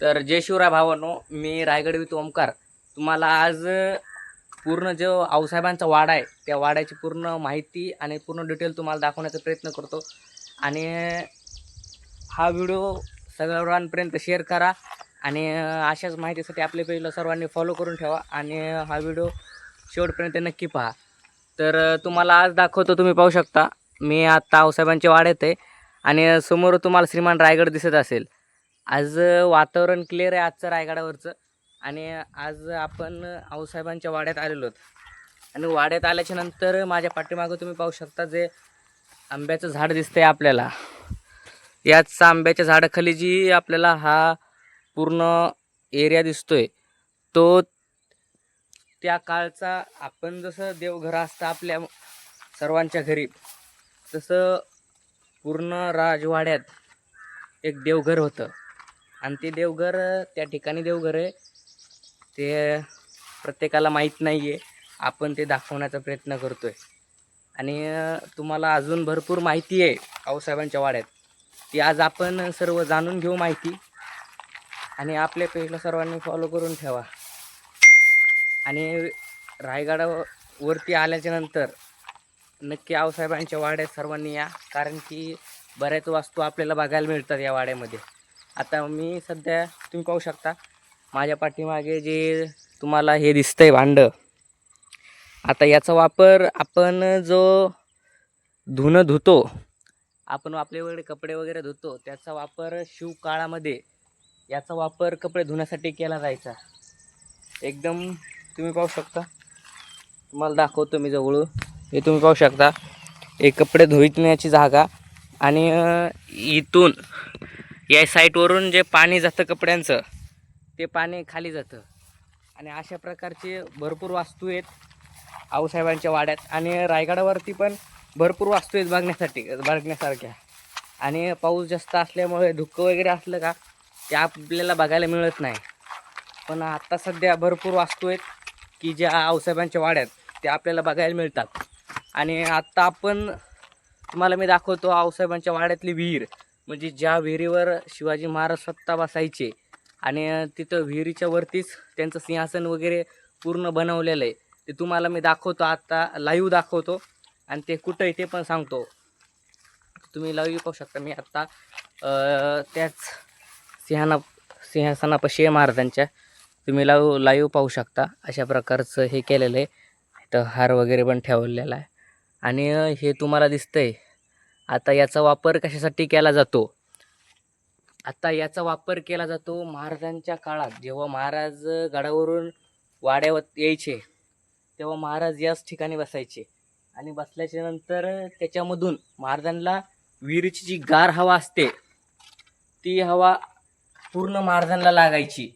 तर जय शिवराय भावांनो, मी रायगड विथ ओमकार तुम्हाला आज पूर्ण जो आऊसाहेबांचा वाडा आहे त्या वाड्याची पूर्ण माहिती आणि पूर्ण डिटेल तुम्हाला दाखवण्याचा प्रयत्न करतो. आणि हा व्हिडिओ सर्वांपर्यंत शेअर करा आणि अशाच माहितीसाठी आपल्या पेजला सर्वांनी फॉलो करून ठेवा आणि हा व्हिडिओ शेवटपर्यंत नक्की पहा. तर तुम्हाला आज दाखवतो, तुम्ही पाहू शकता मी आता आऊसाहेबांच्या वाड्यात आहे आणि समोर तुम्हाला श्रीमान रायगड दिसत असेल. आज वातावरण क्लिअर आहे आजचं रायगडावरचं आणि आज आपण आऊसाहेबांच्या वाड्यात आलेलो आहोत. आणि वाड्यात आल्याच्या नंतर माझ्या पाठीमागं तुम्ही पाहू शकता जे आंब्याचं झाड दिसतंय आपल्याला. याच आंब्याच्या झाडाखाली जी आपल्याला हा पूर्ण एरिया दिसतोय तो त्या काळचा, आपण जसं देवघर असतं आपल्या सर्वांच्या घरी तसं पूर्ण राजवाड्यात एक देवघर होतं. आणि ते देवघर त्या ठिकाणी देवघर आहे ते प्रत्येकाला माहीत नाही आहे. आपण ते दाखवण्याचा प्रयत्न करतो आहे आणि तुम्हाला अजून भरपूर माहिती आहे आऊसाहेबांच्या वाड्यात, ती आज आपण सर्व जाणून घेऊ माहिती. आणि आपल्या पेजला सर्वांनी फॉलो करून ठेवा. आणि रायगडावरती आल्याच्या नंतर नक्की आऊसाहेबांच्या वाड्यात सर्वांनी या, कारण की बऱ्याच वस्तू आपल्याला बघायला मिळतात या वाड्यामध्ये. आता मी सध्या तुम्ही पाहू शकता माझ्या पाठीमागे जे तुम्हाला हे दिसतंय भांडं, आता याचा वापर आपण जो धुणं धुतो, आपण आपले वगैरे कपडे वगैरे धुतो, त्याचा वापर शिवकाळामध्ये याचा वापर कपडे धुण्यासाठी केला जायचा. एकदम तुम्ही पाहू शकता, तुम्हाला दाखवतो मी जवळून. हे तुम्ही पाहू शकता एक कपडे धुण्याची जागा आणि इथून या साईटवरून जे पाणी जातं कपड्यांचं ते पाणी खाली जातं. आणि अशा प्रकारचे भरपूर वास्तू आहेत आऊसाहेबांच्या वाड्यात. आणि रायगडावरती पण भरपूर वास्तू आहेत बघण्यासारख्या. आणि पाऊस जास्त असल्यामुळे धुकं वगैरे असलं का ते आपल्याला बघायला मिळत नाही. पण आता सध्या भरपूर वास्तू आहेत की ज्या आऊसाहेबांच्या वाड्यात ते आपल्याला बघायला मिळतात. आणि आत्ता आपण तुम्हाला मी दाखवतो आऊसाहेबांच्या वाड्यातली विहीर, म्हणजे ज्या विहिरीवर शिवाजी महाराज स्वतः बसायचे. आणि तिथं विहिरीच्या वरतीच त्यांचं सिंहासन वगैरे पूर्ण बनवलेलं आहे. ते तुम्हाला मी दाखवतो, आत्ता लाईव्ह दाखवतो आणि ते कुठं आहे ते पण सांगतो. तुम्ही लाईव्ह पाहू शकता. मी आत्ता त्याच सिंहासनापाशी महाराजांच्या तुम्ही लाईव्ह पाहू शकता. अशा प्रकारचं हे केलेलं आहे. इथं हार वगैरे पण ठेवलेला आहे. आणि हे तुम्हाला दिसतंय. आता याचा वापर कशासाठी केला जातो, आता याचा वापर केला जातो महाराजांच्या काळात. जेव्हा महाराज गडावरून वाड्यावर यायचे तेव्हा महाराज याच ठिकाणी बसायचे. आणि बसल्याच्या नंतर त्याच्यामधून महाराजांना विहिरीची जी गार हवा असते ती हवा पूर्ण महाराजांना लागायची.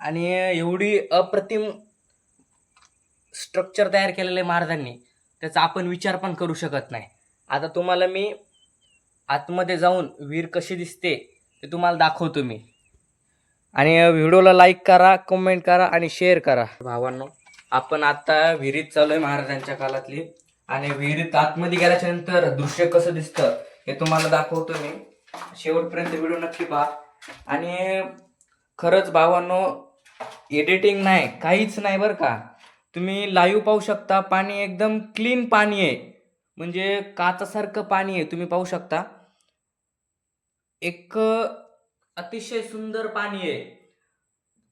आणि एवढी अप्रतिम स्ट्रक्चर तयार केलेलं आहे महाराजांनी, त्याचा आपण विचार पण करू शकत नाही. आता तुम्हाला मी आतमध्ये जाऊन विहीर कशी दिसते ते तुम्हाला दाखवतो मी. आणि व्हिडिओला लाईक करा, कमेंट करा आणि शेअर करा. भावांनो, आपण आता विहिरीत चालू आहे महाराजांच्या काळातली. आणि विहिरीत आतमध्ये गेल्याच्या नंतर दृश्य कसं दिसतं हे तुम्हाला दाखवतो मी. शेवटपर्यंत व्हिडिओ नक्की पहा. आणि खरंच भावांनो, एडिटिंग नाही, काहीच नाही बरं का. तुम्ही लाईव्ह पाहू शकता. पाणी एकदम क्लीन पाणी आहे, म्हणजे काचासारखं पाणी आहे. तुम्ही पाहू शकता एक अतिशय सुंदर पाणी आहे.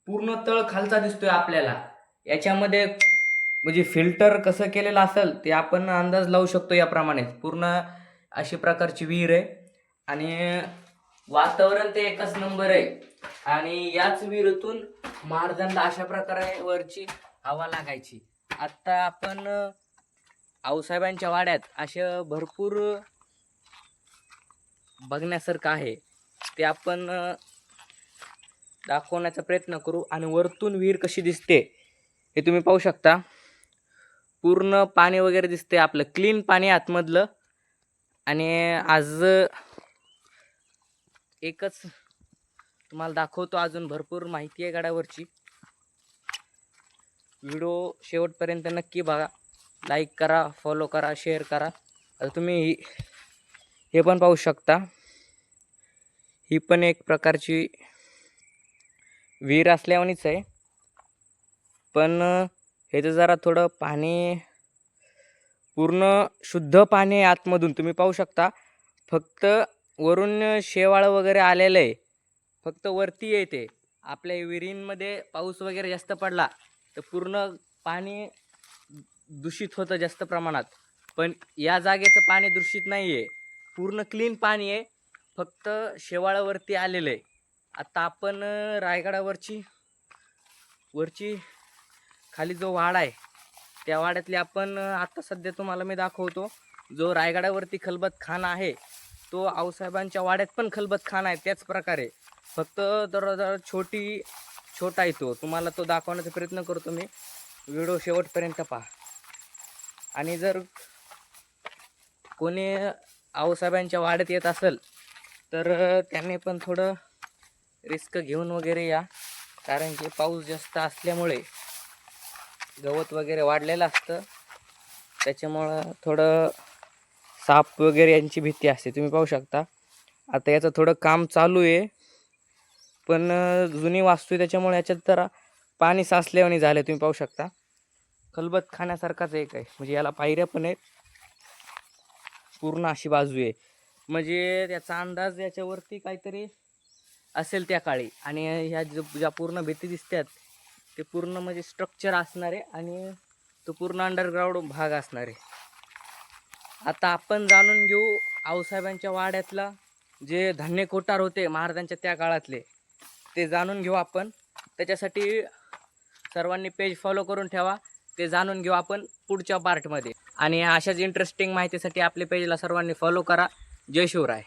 पूर्ण तळ खालचा दिसतोय आपल्याला. याच्यामध्ये म्हणजे फिल्टर कसं केलेलं असेल ते आपण अंदाज लावू शकतो. याप्रमाणे पूर्ण अशी प्रकारची विहीर आहे आणि वातावरण ते एकच नंबर आहे. आणि याच विहिरीतून महाराजांना अशा प्रकारे वरची हवा लागायची. आता आपण आऊसाहेबांच्या वाड्यात अशा भरपूर बघण्यासारखं आहे, ते आपण दाखवण्याचा प्रयत्न करू. आणि वरतून विहीर कशी दिसते हे तुम्ही पाहू शकता. पूर्ण पाणी वगैरे दिसते आपलं, क्लीन पाणी आतमधलं. आणि आज एकच तुम्हाला दाखवतो, अजून भरपूर माहिती आहे गडावरची. व्हिडिओ शेवटपर्यंत नक्की बघा. लाईक करा, फॉलो करा, शेअर करा. आता तुम्ही हे पण पाहू शकता. ही पण एक प्रकारची विहीर असल्यावानीच आहे, पण ह्याचं जरा थोडं पाणी पूर्ण शुद्ध पाणी आहे आतमधून. तुम्ही पाहू शकता, फक्त वरून शेवाळं वगैरे आलेलं आहे, फक्त वरती येते. आपल्या विहिरींमध्ये पाऊस वगैरे जास्त पडला तर पूर्ण पाणी दूषित होतं जास्त प्रमाणात, पण या जागेचं पाणी दूषित नाही आहे, पूर्ण क्लीन पाणी आहे, फक्त शेवाळावरती आलेलं आहे. आता आपण रायगडावरची खाली जो वाडा आहे त्या वाड्यातली आपण आता सध्या तुम्हाला मी दाखवतो. जो रायगडावरती खलबतखाना आहे तो आऊसाहेबांच्या वाड्यात पण खलबतखाना आहे त्याच प्रकारे, फक्त जरा छोटा आहे तो. तुम्हाला तो दाखवण्याचा प्रयत्न करतो मी, व्हिडिओ शेवटपर्यंत पहा. आणि जर कोणी आऊसाहेबांच्या वाड्यात येत असेल तर त्यांनी पण थोडं रिस्क घेऊन वगैरे या, कारण की पाऊस जास्त असल्यामुळे गवत वगैरे वाढलेलं असतं, त्याच्यामुळं थोडं साप वगैरे यांची भीती असते. तुम्ही पाहू शकता आता याचं थोडं काम चालू आहे, पण जुनी वास्तू आहे त्याच्यामुळे याच्यात जरा पाणी साचल्यावानी झालं. तुम्ही पाहू शकता खलबतखान्यासारखाच एक आहे, म्हणजे याला पायऱ्या पण आहेत, पूर्ण अशी बाजू आहे, म्हणजे त्याचा अंदाज याच्यावरती काहीतरी असेल त्या काळी. आणि ह्या ज्या पूर्ण भीती दिसतात ते पूर्ण म्हणजे स्ट्रक्चर असणार आहे आणि तो पूर्ण अंडरग्राऊंड भाग असणार आहे. आता आपण जाणून घेऊ आऊसाहेबांच्या वाड्यातला जे धान्य कोठार होते महाराजांच्या त्या काळातले, ते जाणून घेऊ आपण. त्याच्यासाठी सर्वांनी पेज फॉलो करून ठेवा, ते जाणून घेऊ आपण पुढच्या पार्टमध्ये. आणि अशाच इंटरेस्टिंग माहितीसाठी आपल्या पेजला सर्वांनी फॉलो करा. जय शिवराय.